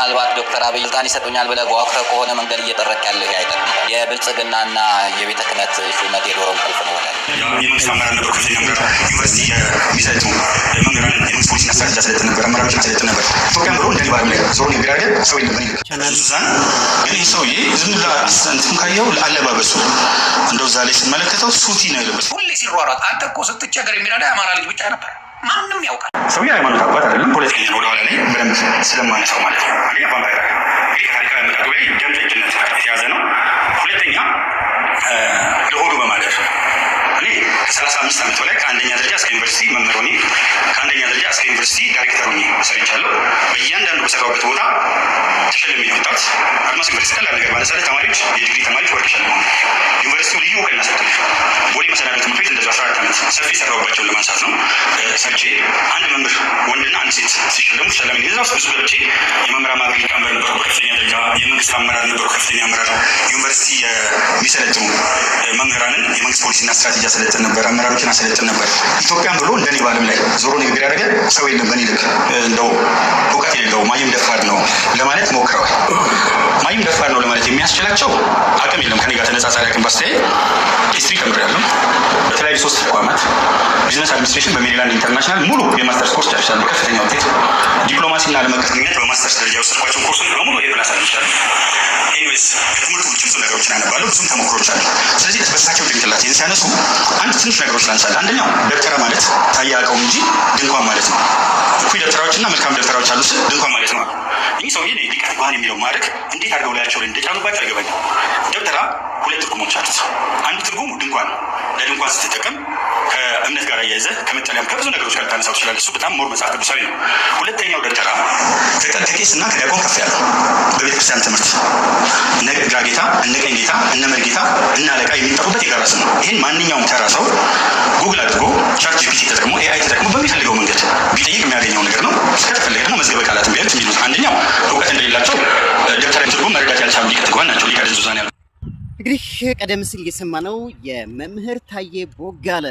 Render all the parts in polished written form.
ምናልባት ዶክተር አብይ ስልጣን ይሰጡኛል ብለህ ጓጉተህ ከሆነ መንገድ እየጠረቅ ያለው አይደለም። የብልጽግናና የቤተ ክህነት ሹመት የዶሮ ቁልፍ ነው ወላሂ። የመንግስት አመራር ነበሩ፣ ከፍተኛ አመራር ዩኒቨርሲቲ የሚሰጡ መምህራን የመንግስት ፖሊሲና ስትራቴጂ ያሰለጥን ነበር፣ አመራሮችን ያሰለጥን ነበር። ኢትዮጵያን ብሎ እንደዚህ ባለም ላይ ዞሮ ንግግር አድርገህ ሰው የለም በኔ ሱዛን ግን ይህ ሰውዬ ዝም ብላ እንትን ካየው ለአለባበሱ እንደው እዛ ላይ ስመለከተው ሱቲ ነው የለበሰው። ሁሌ ሲሯሯጥ አንተ እኮ ስትቸገር የሚረዳ የአማራ ልጅ ብቻ ነበር። ማንም ያውቃል። ሰውዬ ሃይማኖት አባት አይደለም፣ ፖለቲከኛ ነው። ወደኋላ ላይ በደንብ ስለማነሳው ማለት ነው። አንደኛ ቫምፓየር ታሪካዊ አመጣጡ ላይ ደም ጠጭነት የተያዘ ነው። ሁለተኛ ለሆዱ በማደር እኔ ከ35 ዓመት በላይ ከአንደኛ ደረጃ እስከ ዩኒቨርሲቲ መምህር ሆኜ ከአንደኛ ደረጃ እስከ ዩኒቨርሲቲ ዳይሬክተር ሆኜ ሰርቻለሁ። በእያንዳንዱ በሰራሁበት ቦታ ተሸልሜ ነው የወጣሁት። አድማስ ዩኒቨርሲቲ ቀላል ነገር ባነሳለ ተማሪዎች የዲግሪ ተማሪዎች ወርቅ ሸልመው ዩኒቨርሲቲው ልዩ እውቅና ሰጥቶኝ ቦሌ መሰናዶ ትምህርት ቤት እንደዚሁ 14 ዓመት ሰፊ የሰራሁባቸውን ለማንሳት ነው ሰርቼ አንድ መምህር ወንድና አንድ ሴት ሲሸለሙ ተሸላሚ ነኝ። እዛ ውስጥ ብዙ ገብቼ የመምህራን ማህበር ሊቀመንበር ነበርኩ ከፍተኛ ደረጃ፣ የመንግስት አመራር ነበርኩ ከፍተኛ አመራር፣ ዩኒቨርሲቲ የሚሰለጥኑ መምህራንን የመንግስት ፖሊሲና ስትራቴጂ አሰለጥን ነበር፣ አመራሮችን አሰለጥን ነበር። ኢትዮጵያን ብሎ እንደኔ ባለም ላይ ዞሮ ንግግር ያደረገ ሰው የለም በኔ ልክ። እንደው እውቀት የሌለው ማይም ደፋር ነው ለማለት ሞክረዋል። ማይም ደፋር ነው ለማለት የሚያስችላቸው አቅም የለም። ከኔ ጋር ተነጻጻሪ አቅም ባስተያየት ሂስትሪ ተምሬያለሁ። በተለያዩ 3 ተቋማት ቢዝነስ አድሚኒስትሬሽን በሜሪላንድ ኢንተርናሽናል ሙሉ የማስተርስ ኮርስ ጨርሻለሁ። ከፍተኛ ውጤት ዲፕሎማሲና ዓለም አቀፍ ግንኙነት በማስተርስ ደረጃ የወሰድኳቸው ኮርሶች በሙሉ ኤፕላስ አግኝቻለሁ። ኤኒዌይስ ከትምህርት ውጭ ብዙ ነገሮችን አነባለሁ፣ ብዙም ተሞክሮች አሉ። ስለዚህ በሳቸው ጭንቅላት ይህን ሲያነሱ አንድ ትንሽ ነገሮች ላንሳል። አንደኛው ደብተራ ማለት ታየ አቀው እንጂ ድንኳን ማለት ነው። እኩይ ደብተራዎችና መልካም ደብተራዎች አሉ ስል ድንኳን ማለት ነው። ይህ ሰውዬ ሊቀ ትጉሃን የሚለው ማዕረግ እንዴት አድርገው ላያቸው ላይ እንደጫኑባቸው አይገባኝም። ደብተራ 2 ትርጉሞች አሉት። አንዱ ትርጉሙ ድንኳን ነው። ለድንኳን ስትጠቀም ከእምነት ጋር አያይዘህ ከመጠለያም ከብዙ ነገሮች ጋር ታነሳው ትችላለህ። እሱ በጣም ሞር መጽሐፍ ቅዱሳዊ ነው። ሁለተኛው ደብተራ ከቄስና ከዲያቆን ከፍ ያለው በቤተክርስቲያን ትምህርት እነ ግራጌታ፣ እነ ቀኝ ጌታ፣ እነ መርጌታ፣ እነ አለቃ የሚጠሩበት የጋራ ስም ነው። ይህን ማንኛውም ተራ ሰው ጉግል አድርጎ ቻት ጂፒቲ ተጠቅሞ ኤአይ ተጠቅሞ በሚፈልገው መንገድ ቢጠይቅ የሚያገኘው ነገር ነው። እስከተፈለገ ደግሞ መዝገበ ቃላትን ቢያዩት የሚሉት አንደኛው እውቀት እንደሌላቸው ደብተራ ትርጉም መረዳት ያልቻሉ ሊቀ ትጉሃን ናቸው። ሊቀ ድንዙዛን ያሉ እንግዲህ ቀደም ሲል የሰማነው የመምህር ታዬ ቦጋለ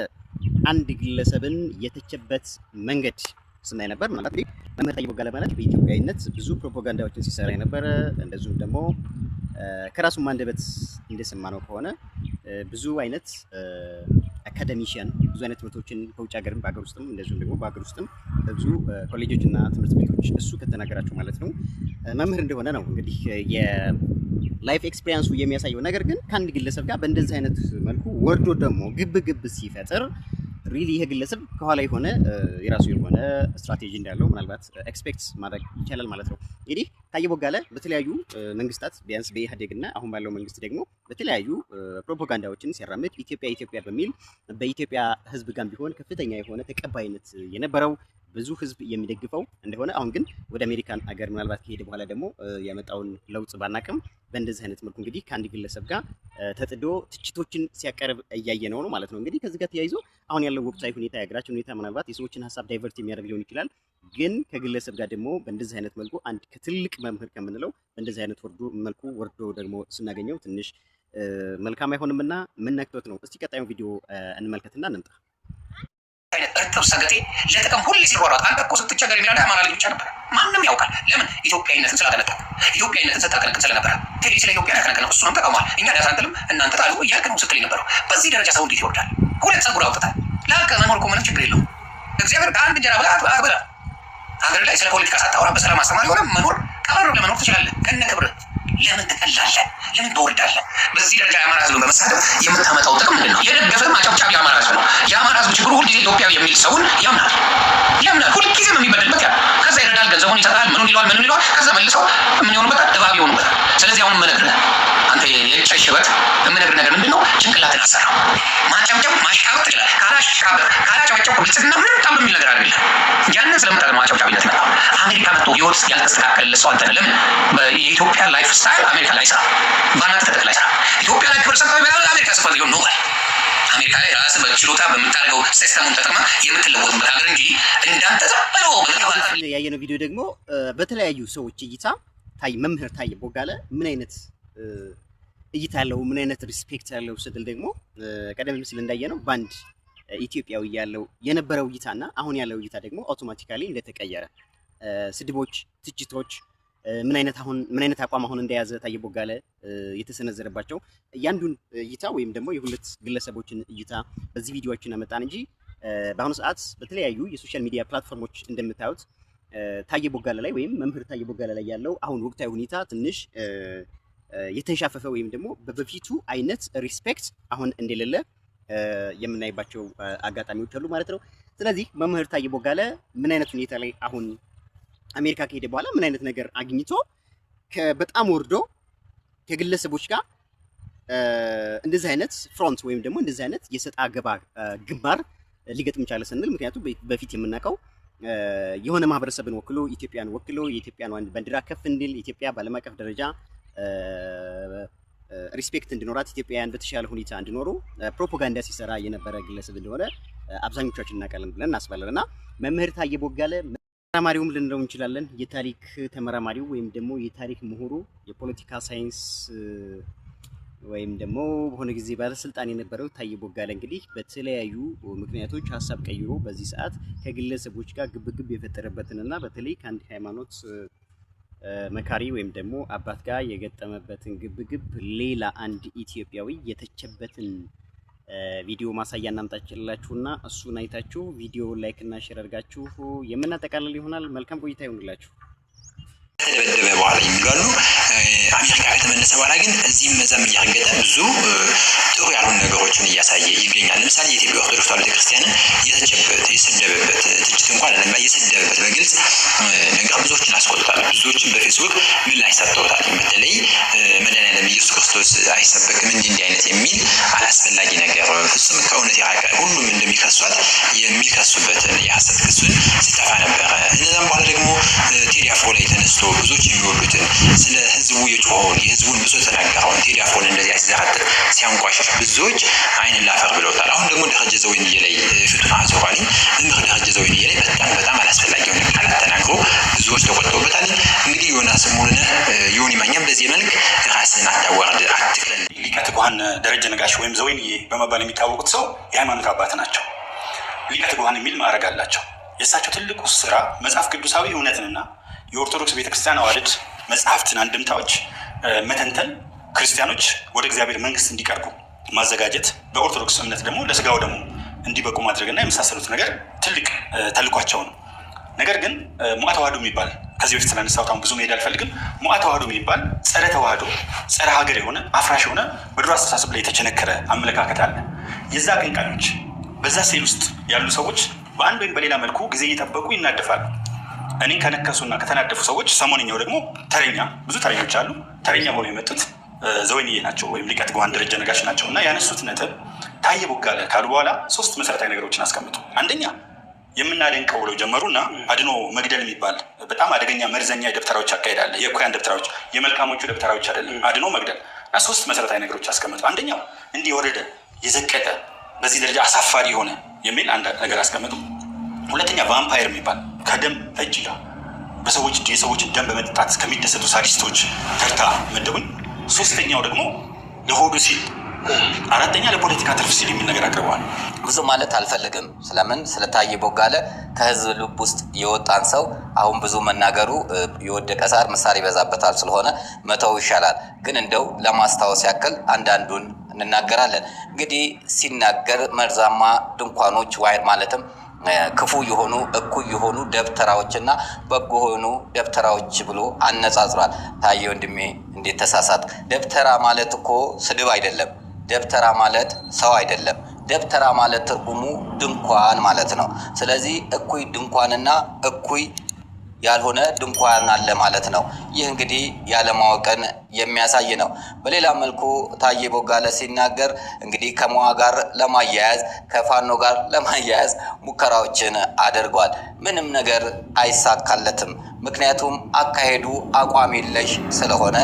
አንድ ግለሰብን የተቸበት መንገድ ስናይ ነበር። ማለት መምህር ታዬ ቦጋለ ማለት በኢትዮጵያዊነት ብዙ ፕሮፓጋንዳዎችን ሲሰራ የነበረ እንደዚሁም ደግሞ ከራሱም አንደበት እንደሰማነው ከሆነ ብዙ አይነት አካዳሚሽያን ብዙ አይነት ትምህርቶችን ከውጭ ሀገርም በሀገር ውስጥም እንደዚሁም ደግሞ በሀገር ውስጥም ብዙ ኮሌጆችና ትምህርት ቤቶች እሱ ከተናገራቸው ማለት ነው መምህር እንደሆነ ነው እንግዲህ የላይፍ ኤክስፒሪየንሱ የሚያሳየው። ነገር ግን ከአንድ ግለሰብ ጋር በእንደዚህ አይነት መልኩ ወርዶ ደግሞ ግብ ሲፈጥር ሪሊ ይሄ ግለሰብ ከኋላ የሆነ የራሱ የሆነ ስትራቴጂ እንዳለው ምናልባት ኤክስፔክት ማድረግ ይቻላል ማለት ነው። እንግዲህ ታዬ ቦጋለ በተለያዩ መንግስታት ቢያንስ በኢህአዴግና አሁን ባለው መንግስት ደግሞ በተለያዩ ፕሮፓጋንዳዎችን ሲያራምድ ኢትዮጵያ በሚል በኢትዮጵያ ህዝብ ጋር ቢሆን ከፍተኛ የሆነ ተቀባይነት የነበረው ብዙ ህዝብ የሚደግፈው እንደሆነ አሁን ግን ወደ አሜሪካን ሀገር ምናልባት ከሄደ በኋላ ደግሞ ያመጣውን ለውጥ ባናቅም በእንደዚህ አይነት መልኩ እንግዲህ ከአንድ ግለሰብ ጋር ተጥዶ ትችቶችን ሲያቀርብ እያየ ነው ማለት ነው። እንግዲህ ከዚህ ጋር ተያይዞ አሁን ያለው ወቅታዊ ሁኔታ የሀገራችን ሁኔታ ምናልባት የሰዎችን ሀሳብ ዳይቨርት የሚያደርግ ሊሆን ይችላል። ግን ከግለሰብ ጋር ደግሞ በእንደዚህ አይነት መልኩ አንድ ከትልቅ መምህር ከምንለው በእንደዚህ አይነት መልኩ ወርዶ ደግሞ ስናገኘው ትንሽ መልካም አይሆንምና ምን ነክቶት ነው? እስቲ ቀጣዩን ቪዲዮ እንመልከትና እንምጣ። አይነት እርጥብ ሰገጤ ለጥቅም ሁሌ ሲሯሯጥ አንተ እኮ ስትቸገር የሚረዳ የአማራ ልጅ ብቻ ነበር። ማንም ያውቃል። ለምን? ኢትዮጵያዊነትን ስላጠነጠቅ ኢትዮጵያዊነትን ስታቀነቅን ስለነበረ ቴሌ ስለ ኢትዮጵያ ያቀነቅን ነው። እሱንም ተቃውሟል። እኛ ዳሳንትልም እናንተ ጣሉ እያልክ ነው ስትል የነበረው። በዚህ ደረጃ ሰው እንዴት ይወርዳል? 2 ጸጉር አውጥታል። ላቀ መኖር እኮ ምንም ችግር የለውም። እግዚአብሔር ከአንድ እንጀራ ብላ ሀገር ላይ ስለ ፖለቲካ ሳታወራ በሰላም አስተማሪ ሆነ መኖር ቀበሮ ለመኖር ትችላለህ ከነ ክብር። ለምን ትቀላለህ? ለምን ትወርዳለህ? በዚህ ደረጃ የአማራ ህዝብ በመሳደብ የምታመጣው ጥቅም ምንድን ነው? የደገፈ ማጨብጫቢ የአማራ ህዝብ ነው። የአማራ ህዝብ ችግሩ ሁልጊዜ ኢትዮጵያዊ የሚል ሰውን ያምናል። ሁልጊዜም የሚበደልበት ያ ከዛ ይረዳል፣ ገንዘቡን ይሰጣል፣ ምኑን ይለዋል። ከዛ መልሰው ምን ይሆኑበታል? እባብ ይሆኑበታል። ስለዚህ አሁን የምነግርህ አንተ የጨ ሽበት የምነግርህ ነገር ምንድን ነው? ጭንቅላትን አሰራው። ማጨብጨብ ማሽቃበጥ ትችላለህ። ካላጨበጨብክ ብልጽግና ምንም ጣም የሚል ነገር አይደለም። ያንን ስለምታውቅ ነው አጨብጫቢነት መጣ። አሜሪካ መጥቶ ህይወት ያልተስተካከለ ሰው አንተ ለምን የኢትዮጵያ ላይፍ ስታይል አሜሪካ ላይ ሰራ ባናት ተጠቅላይ ላይ ሰራ ኢትዮጵያ ላይ ክብር ሰጥተው ይበላል። አሜሪካ ስፋት ይሆን ነው አሜሪካ ላይ ራስ በችሎታ በምታደርገው ሲስተሙን ተጠቅማ የምትለወጥበት ሀገር እንጂ እንዳንተ ተበለው ያየነው ቪዲዮ ደግሞ በተለያዩ ሰዎች እይታ መምህር ታዬ ቦጋለ ምን አይነት እይታ ያለው ምን አይነት ሪስፔክት ያለው ስትል ደግሞ ቀደም ሲል እንዳየነው ባንድ ኢትዮጵያዊ ያለው የነበረው እይታና አሁን ያለው እይታ ደግሞ አውቶማቲካሊ እንደተቀየረ ስድቦች፣ ትችቶች ምን አይነት አቋም አሁን እንደያዘ ታየ ቦጋለ የተሰነዘረባቸው እያንዱን እይታ ወይም ደግሞ የሁለት ግለሰቦችን እይታ በዚህ ቪዲዮዎችን አመጣን እንጂ በአሁኑ ሰዓት በተለያዩ የሶሻል ሚዲያ ፕላትፎርሞች እንደምታዩት ታየ ቦጋለ ላይ ወይም መምህር ታየ ቦጋለ ላይ ያለው አሁን ወቅታዊ ሁኔታ ትንሽ የተንሻፈፈ ወይም ደግሞ በበፊቱ አይነት ሪስፔክት አሁን እንደሌለ የምናይባቸው አጋጣሚዎች አሉ ማለት ነው። ስለዚህ መምህር ታየ ቦጋለ ምን አይነት ሁኔታ ላይ አሁን አሜሪካ ከሄደ በኋላ ምን አይነት ነገር አግኝቶ በጣም ወርዶ ከግለሰቦች ጋር እንደዚህ አይነት ፍሮንት ወይም ደግሞ እንደዚህ አይነት የሰጣ ገባ ግንባር ሊገጥም ቻለ ስንል ምክንያቱም በፊት የምናውቀው የሆነ ማህበረሰብን ወክሎ ኢትዮጵያን ወክሎ የኢትዮጵያን ባንዲራ ከፍ እንዲል ኢትዮጵያ በዓለም አቀፍ ደረጃ ሪስፔክት እንዲኖራት ኢትዮጵያውያን በተሻለ ሁኔታ እንዲኖሩ ፕሮፓጋንዳ ሲሰራ የነበረ ግለሰብ እንደሆነ አብዛኞቻችን እናውቃለን ብለን እናስባለን። እና መምህር ታየ ቦጋለ ተመራማሪውም ልንለው እንችላለን፣ የታሪክ ተመራማሪው ወይም ደግሞ የታሪክ ምሁሩ፣ የፖለቲካ ሳይንስ ወይም ደግሞ በሆነ ጊዜ ባለስልጣን የነበረው ታየ ቦጋለ እንግዲህ በተለያዩ ምክንያቶች ሀሳብ ቀይሮ በዚህ ሰዓት ከግለሰቦች ጋር ግብግብ የፈጠረበትንና በተለይ ከአንድ ሃይማኖት መካሪ ወይም ደግሞ አባት ጋር የገጠመበትን ግብግብ ሌላ አንድ ኢትዮጵያዊ የተቸበትን ቪዲዮ ማሳያ እናምጣችላችሁና እሱን አይታችሁ ቪዲዮ ላይክ እና ሼር አድርጋችሁ የምናጠቃልል ይሆናል። መልካም ቆይታ ይሁንላችሁ። ከተደበደበ በኋላ የሚሉ አሉ። አሜሪካ ከተመለሰ በኋላ ግን እዚህም መዛም እያረገጠ ብዙ ጥሩ ያልሆኑ ነገሮችን እያሳየ ይገኛል። ለምሳሌ የኢትዮጵያ ኦርቶዶክስ ተዋሕዶ ቤተክርስቲያንን የተቸበት የሰደበበት ትችት እንኳን አለ የሰደበበት በግልጽ ነገር ብዙዎችን አስቆጥቷል። ብዙዎችን በፌስቡክ ምላሽ ሰጥተውታል። በተለይ መድኃኒዓለም ኢየሱስ ክርስቶስ አይሰበክም እንዲህ አይነት የሚል አላስፈላጊ ነገር ፍጹም ከእውነት የራቀ ሁሉም እንደሚከሷት የሚከሱበትን የሐሰት ክሱን ሲጠፋ ነበረ። እነዛም በኋላ ደግሞ ቴዲ አፍሮ ላይ ተነስቶ ብዙዎች የሚወዱትን ስለ ህዝቡ የጮኸውን የህዝቡን ብዙ ተናገረውን ቴዲ አፍሮን እንደዚያ ሲዘረጥጥ ሲያንቋሽሽ ብዙዎች አይን ላፈር ብለውታል። አሁን ደግሞ ደረጀ ዘወይንዬ ላይ ፊቱን አዞሯል። መምህር ደረጀ ዘወይንዬ ላይ በጣም አላስፈላጊ የሆነ ቃላት ተናግሮ ብዙዎች ተቆጥተውበታል። እንግዲህ ዮናስ ሙሉነህ ዮኒ ማኛም በዚህ መልክ ራስን አታዋርድ አትክለን ሊቀ ትጉሃን ደረጀ ነጋሽ ወይም ዘወይንዬ በመባል የሚታወቁት ሰው የሃይማኖት አባት ናቸው። ሊቀ ትጉሃን የሚል ማዕረግ አላቸው። የእሳቸው ትልቁ ስራ መጽሐፍ ቅዱሳዊ እውነትንና የኦርቶዶክስ ቤተክርስቲያን አዋልድ መጽሐፍትን አንድምታዎች መተንተን፣ ክርስቲያኖች ወደ እግዚአብሔር መንግስት እንዲቀርቡ ማዘጋጀት፣ በኦርቶዶክስ እምነት ደግሞ ለስጋው ደግሞ እንዲበቁ ማድረግና የመሳሰሉት ነገር ትልቅ ተልኳቸው ነው። ነገር ግን ሞዓ ተዋህዶ የሚባል ከዚህ በፊት ስላነሳሁት አሁን ብዙ መሄድ አልፈልግም። ሞዓ ተዋህዶ የሚባል ጸረ ተዋህዶ፣ ጸረ ሀገር የሆነ አፍራሽ የሆነ በድሮ አስተሳሰብ ላይ የተቸነከረ አመለካከት አለ። የዛ አቀንቃኞች በዛ ሴል ውስጥ ያሉ ሰዎች በአንድ ወይም በሌላ መልኩ ጊዜ እየጠበቁ ይናደፋሉ። እኔን ከነከሱና ከተናደፉ ሰዎች ሰሞንኛው ደግሞ ተረኛ ብዙ ተረኞች አሉ። ተረኛ ሆነው የመጡት ዘወይንዬ ናቸው ወይም ሊቀ ትጉሃን ደረጀ ነጋሽ ናቸው። እና ያነሱት ነጥብ ታየ ቦጋለ ካሉ በኋላ 3 መሰረታዊ ነገሮችን አስቀምጡ። አንደኛ የምናደንቀው ብለው ጀመሩና አድኖ መግደል የሚባል በጣም አደገኛ መርዘኛ የደብተራዎች አካሄድ አለ። የእኩያን ደብተራዎች፣ የመልካሞቹ ደብተራዎች አይደለም፣ አድኖ መግደል እና 3 መሰረታዊ ነገሮች አስቀምጡ። አንደኛው እንዲህ የወረደ የዘቀጠ በዚህ ደረጃ አሳፋሪ የሆነ የሚል አንድ ነገር አስቀምጡ። ሁለተኛ ቫምፓየር የሚባል ከደም እጅ ጋር የሰዎችን ደም በመጠጣት ከሚደሰቱ ሳዲስቶች ተርታ መደቡኝ። ሶስተኛው ደግሞ ለሆዱ ሲል፣ አራተኛ ለፖለቲካ ትርፍ ሲል የሚል ነገር አቅርበዋል። ብዙ ማለት አልፈልግም። ስለምን ስለታየ ቦጋለ ከህዝብ ልብ ውስጥ የወጣን ሰው አሁን ብዙ መናገሩ የወደቀ ሳር ምሳር ይበዛበታል ስለሆነ መተው ይሻላል። ግን እንደው ለማስታወስ ያክል አንዳንዱን እንናገራለን። እንግዲህ ሲናገር መርዛማ ድንኳኖች ማለትም ክፉ የሆኑ እኩይ የሆኑ ደብተራዎችና በጎ የሆኑ ደብተራዎች ብሎ አነጻጽሯል። ታየ ወንድሜ እንዴት ተሳሳት? ደብተራ ማለት እኮ ስድብ አይደለም። ደብተራ ማለት ሰው አይደለም። ደብተራ ማለት ትርጉሙ ድንኳን ማለት ነው። ስለዚህ እኩይ ድንኳንና እኩይ ያልሆነ ድንኳን አለ ማለት ነው። ይህ እንግዲህ ያለማወቅን የሚያሳይ ነው። በሌላ መልኩ ታየ ቦጋለ ሲናገር እንግዲህ ከሞዓ ጋር ለማያያዝ ከፋኖ ጋር ለማያያዝ ሙከራዎችን አድርጓል። ምንም ነገር አይሳካለትም። ምክንያቱም አካሄዱ አቋም የለሽ ስለሆነ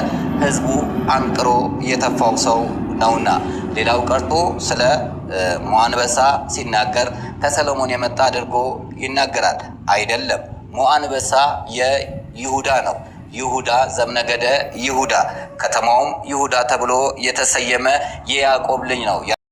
ህዝቡ አንቅሮ የተፋው ሰው ነውና። ሌላው ቀርቶ ስለ ሞዓ አንበሳ ሲናገር ከሰለሞን የመጣ አድርጎ ይናገራል። አይደለም። ሞዓ አንበሳ የይሁዳ ነው። ይሁዳ ዘምነገደ ይሁዳ፣ ከተማውም ይሁዳ ተብሎ የተሰየመ የያዕቆብ ልጅ ነው።